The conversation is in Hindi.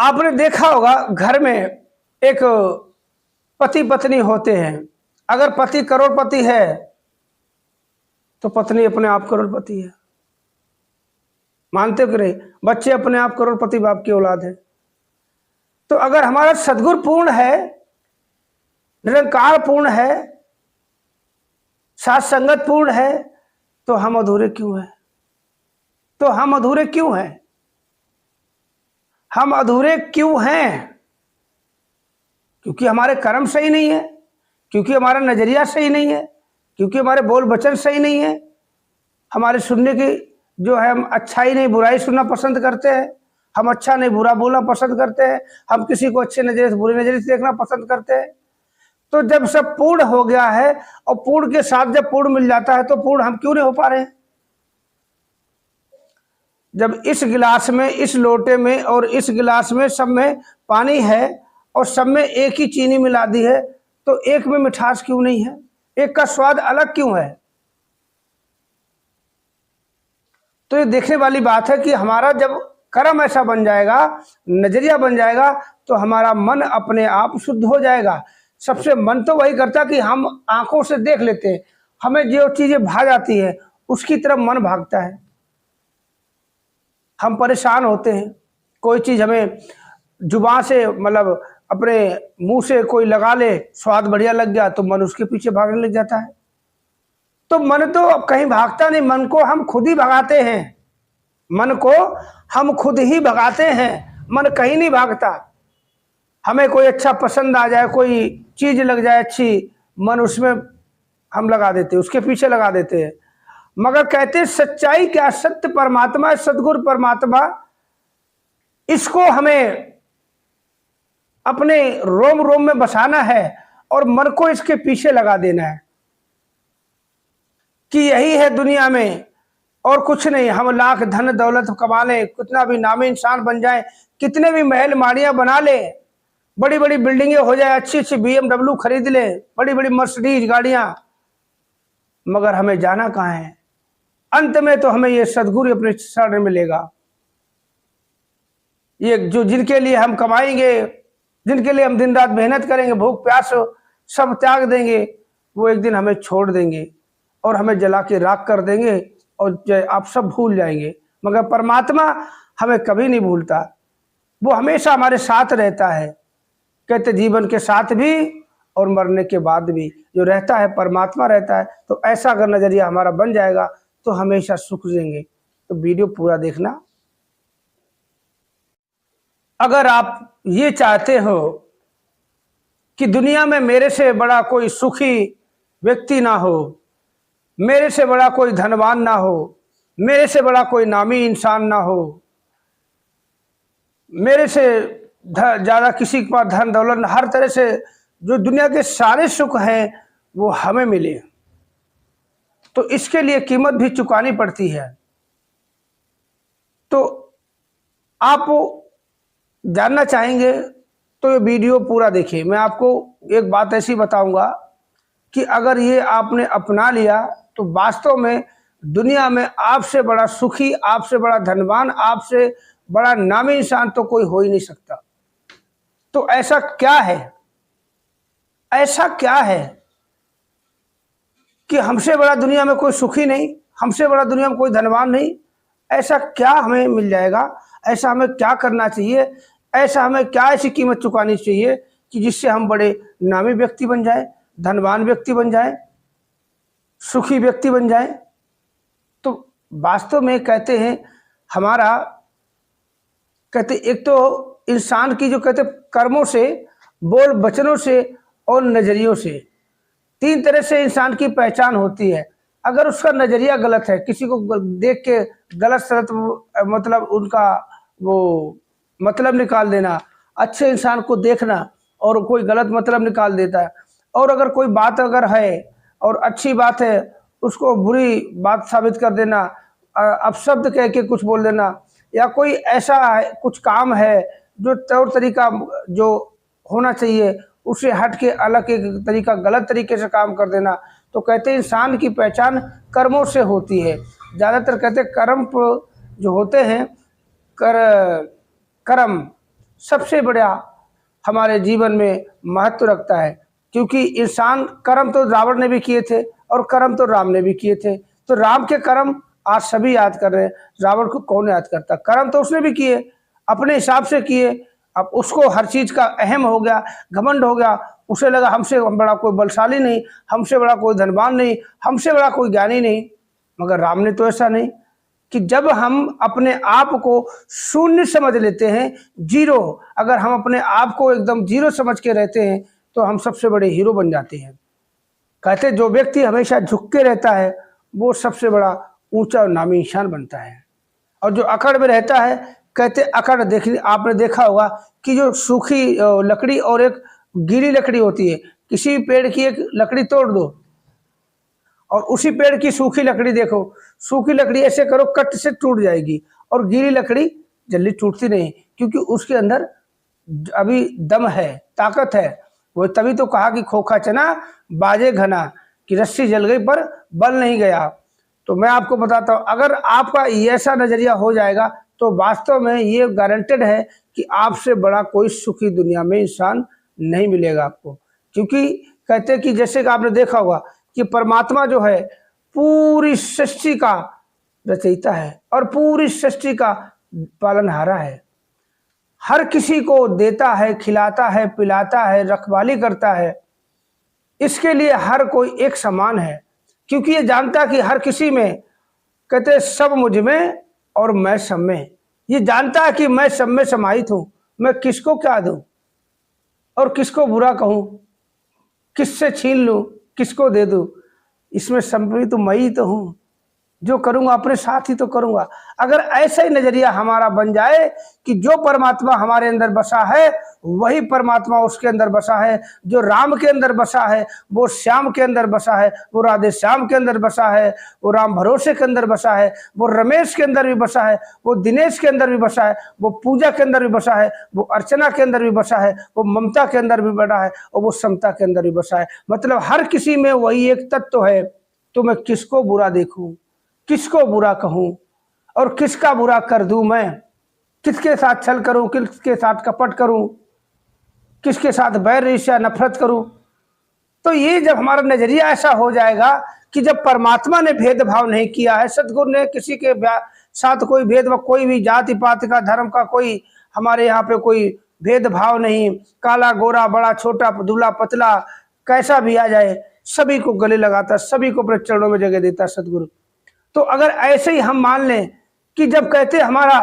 आपने देखा होगा घर में एक पति पत्नी होते हैं। अगर पति करोड़पति है तो पत्नी अपने आप करोड़पति है। मानते हो कि नहीं? बच्चे अपने आप करोड़पति बाप की औलाद है। तो अगर हमारा सद्गुरु पूर्ण है, निरंकार पूर्ण है, साथ संगत पूर्ण है, तो हम अधूरे क्यों हैं? हम अधूरे क्यों हैं? क्योंकि हमारे कर्म सही नहीं है, क्योंकि हमारा नजरिया सही नहीं है, क्योंकि हमारे बोल वचन सही नहीं है, हमारे सुनने की जो है, हम अच्छाई नहीं बुराई सुनना पसंद करते हैं, हम अच्छा नहीं बुरा बोलना पसंद करते हैं, हम किसी को अच्छे नजरिए से बुरी नजरिए से देखना पसंद करते हैं। तो जब सब पूर्ण हो गया है और पूर्ण के साथ जब पूर्ण मिल जाता है तो पूर्ण हम क्यों नहीं हो पा रहे हैं? जब इस गिलास में, इस लोटे में और इस गिलास में सब में पानी है और सब में एक ही चीनी मिला दी है, तो एक में मिठास क्यों नहीं है? एक का स्वाद अलग क्यों है? तो ये देखने वाली बात है कि हमारा जब कर्म ऐसा बन जाएगा, नजरिया बन जाएगा, तो हमारा मन अपने आप शुद्ध हो जाएगा। सबसे मन तो वही करता कि हम आंखों से देख लेते हैं, हमें जो चीजें भा जाती है उसकी तरफ मन भागता है। हम परेशान होते हैं, कोई चीज हमें जुबान से मतलब अपने मुंह से कोई लगा ले, स्वाद बढ़िया लग गया तो मन उसके पीछे भागने लग जाता है। तो मन तो कहीं भागता नहीं, मन को हम खुद ही भगाते हैं। मन को हम खुद ही भगाते हैं, मन कहीं नहीं भागता। हमें कोई अच्छा पसंद आ जाए, कोई चीज लग जाए अच्छी, मन उसमें हम लगा देते, उसके पीछे लगा देते हैं। मगर कहते हैं सच्चाई क्या? सत्य परमात्मा, सदगुरु परमात्मा, इसको हमें अपने रोम रोम में बसाना है और मन को इसके पीछे लगा देना है कि यही है दुनिया में और कुछ नहीं। हम लाख धन दौलत कमा लें, कितना भी नामी इंसान बन जाए, कितने भी महल माड़ियां बना ले, बड़ी बड़ी बिल्डिंगें हो जाए, अच्छी अच्छी BMW खरीद ले, बड़ी बड़ी मर्सिडीज गाड़ियां, मगर हमें जाना कहाँ है? अंत में तो हमें ये सदगुरु अपने शरण में लेगा। ये जो जिनके लिए हम कमाएंगे, जिनके लिए हम दिन रात मेहनत करेंगे, भूख प्यास सब त्याग देंगे, वो एक दिन हमें छोड़ देंगे और हमें जला के राख कर देंगे और आप सब भूल जाएंगे। मगर परमात्मा हमें कभी नहीं भूलता, वो हमेशा हमारे साथ रहता है। कहते जीवन के साथ भी और मरने के बाद भी जो रहता है परमात्मा रहता है। तो ऐसा अगर नजरिया हमारा बन जाएगा तो हमेशा सुख देंगे। तो वीडियो पूरा देखना। अगर आप ये चाहते हो कि दुनिया में मेरे से बड़ा कोई सुखी व्यक्ति ना हो, मेरे से बड़ा कोई धनवान ना हो, मेरे से बड़ा कोई नामी इंसान ना हो, मेरे से ज़्यादा किसी के पास धन दौलत, हर तरह से जो दुनिया के सारे सुख हैं वो हमें मिले, तो इसके लिए कीमत भी चुकानी पड़ती है। तो आप जानना चाहेंगे तो ये वीडियो पूरा देखिए। मैं आपको एक बात ऐसी बताऊंगा कि अगर ये आपने अपना लिया तो वास्तव में दुनिया में आपसे बड़ा सुखी, आपसे बड़ा धनवान, आपसे बड़ा नामी इंसान तो कोई हो ही नहीं सकता। तो ऐसा क्या है, ऐसा क्या है कि हमसे बड़ा दुनिया में कोई सुखी नहीं, हमसे बड़ा दुनिया में कोई धनवान नहीं? ऐसा क्या हमें मिल जाएगा? ऐसा हमें क्या करना चाहिए? ऐसा हमें क्या ऐसी कीमत चुकानी चाहिए कि जिससे हम बड़े नामी व्यक्ति बन जाए, धनवान व्यक्ति बन जाए, सुखी व्यक्ति बन जाए? तो वास्तव में कहते हैं हमारा, कहते एक तो इंसान की जो कहते कर्मों से, बोल वचनों से और नजरियों से, तीन तरह से इंसान की पहचान होती है। अगर उसका नजरिया गलत है, किसी को देख के गलत सलत मतलब उनका वो मतलब निकाल देना, अच्छे इंसान को देखना और कोई गलत मतलब निकाल देता है, और अगर कोई बात अगर है और अच्छी बात है उसको बुरी बात साबित कर देना, अपशब्द कह के कुछ बोल देना, या कोई ऐसा कुछ काम है जो तौर तरीका जो होना चाहिए उससे हट के अलग एक तरीका गलत तरीके से काम कर देना। तो कहते हैं इंसान की पहचान कर्मों से होती है। ज़्यादातर कहते हैं कर्म जो होते हैं कर्म सबसे बड़ा हमारे जीवन में महत्व रखता है। क्योंकि इंसान कर्म तो रावण ने भी किए थे और कर्म तो राम ने भी किए थे। तो राम के कर्म आज सभी याद कर रहे हैं, रावण को कौन याद करता? कर्म तो उसने भी किए, अपने हिसाब से किए। अब उसको हर चीज का अहम हो गया, घमंड हो गया। उसे लगा हमसे बड़ा कोई बलशाली नहीं, हमसे बड़ा कोई धनवान नहीं, हमसे बड़ा कोई ज्ञानी नहीं। मगर राम ने तो ऐसा नहीं, कि जब हम अपने आप को शून्य समझ लेते हैं, जीरो, अगर हम अपने आप को एकदम जीरो समझ के रहते हैं तो हम सबसे बड़े हीरो बन जाते हैं। कहते जो व्यक्ति हमेशा झुक के रहता है वो सबसे बड़ा ऊंचा और नामी इंसान बनता है। और जो अकड़ में रहता है, कहते अकड़ आपने देखा होगा कि जो सूखी लकड़ी और एक गीली लकड़ी होती है, किसी पेड़ की एक लकड़ी तोड़ दो और उसी पेड़ की सूखी लकड़ी देखो, सूखी लकड़ी ऐसे करो कट से टूट जाएगी, और गीली लकड़ी जल्दी टूटती नहीं, क्योंकि उसके अंदर अभी दम है, ताकत है। वो तभी तो कहा कि खोखा चना बाजे घना, कि रस्सी जल गई पर बल नहीं गया। तो मैं आपको बताता हूँ, अगर आपका ऐसा नजरिया हो जाएगा तो वास्तव में ये गारंटेड है कि आपसे बड़ा कोई सुखी दुनिया में इंसान नहीं मिलेगा आपको। क्योंकि कहते कि जैसे कि आपने देखा होगा कि परमात्मा जो है पूरी सृष्टि का रचयिता है और पूरी सृष्टि का पालनहारा है। हर किसी को देता है, खिलाता है, पिलाता है, रखवाली करता है। इसके लिए हर कोई एक समान है, क्योंकि ये जानता कि हर किसी में, कहते सब मुझ में और मैं सब में। ये जानता है कि मैं सब में समाहित हूं, मैं किसको क्या दूं और किसको बुरा कहूं, किससे छीन लूं, किसको दे दूं। इसमें संपत्ति तो मैं ही तो हूं, जो करूंगा अपने साथ ही तो करूंगा। अगर ऐसा ही नजरिया हमारा बन जाए कि जो परमात्मा हमारे अंदर बसा है वही परमात्मा उसके अंदर बसा है, जो राम के अंदर बसा है वो श्याम के अंदर बसा है, वो राधे श्याम के अंदर बसा है, वो राम भरोसे के अंदर बसा है, वो रमेश के अंदर भी बसा है, वो दिनेश के अंदर भी बसा है, वो पूजा के अंदर भी बसा है, वो अर्चना के अंदर भी बसा है, वो ममता के अंदर भी बसा है, और वो समता के अंदर भी बसा है। मतलब हर किसी में वही एक तत्व है। तो मैं किसको बुरा देखूं, किसको बुरा कहूं और किसका बुरा कर दूं? मैं किसके साथ छल करूं, किसके साथ कपट करूं, किसके साथ बैर ईर्ष्या नफरत करूं? तो ये जब हमारा नजरिया ऐसा हो जाएगा कि जब परमात्मा ने भेदभाव नहीं किया है, सदगुरु ने किसी के साथ कोई भेदभाव, कोई भी जाति पाति का, धर्म का, कोई हमारे यहाँ पे कोई भेदभाव नहीं, काला गोरा, बड़ा छोटा, दुबला पतला, कैसा भी आ जाए सभी को गले लगाता, सभी को अपने चरणों में जगह देता सदगुरु। तो अगर ऐसे ही हम मान लें कि जब कहते हमारा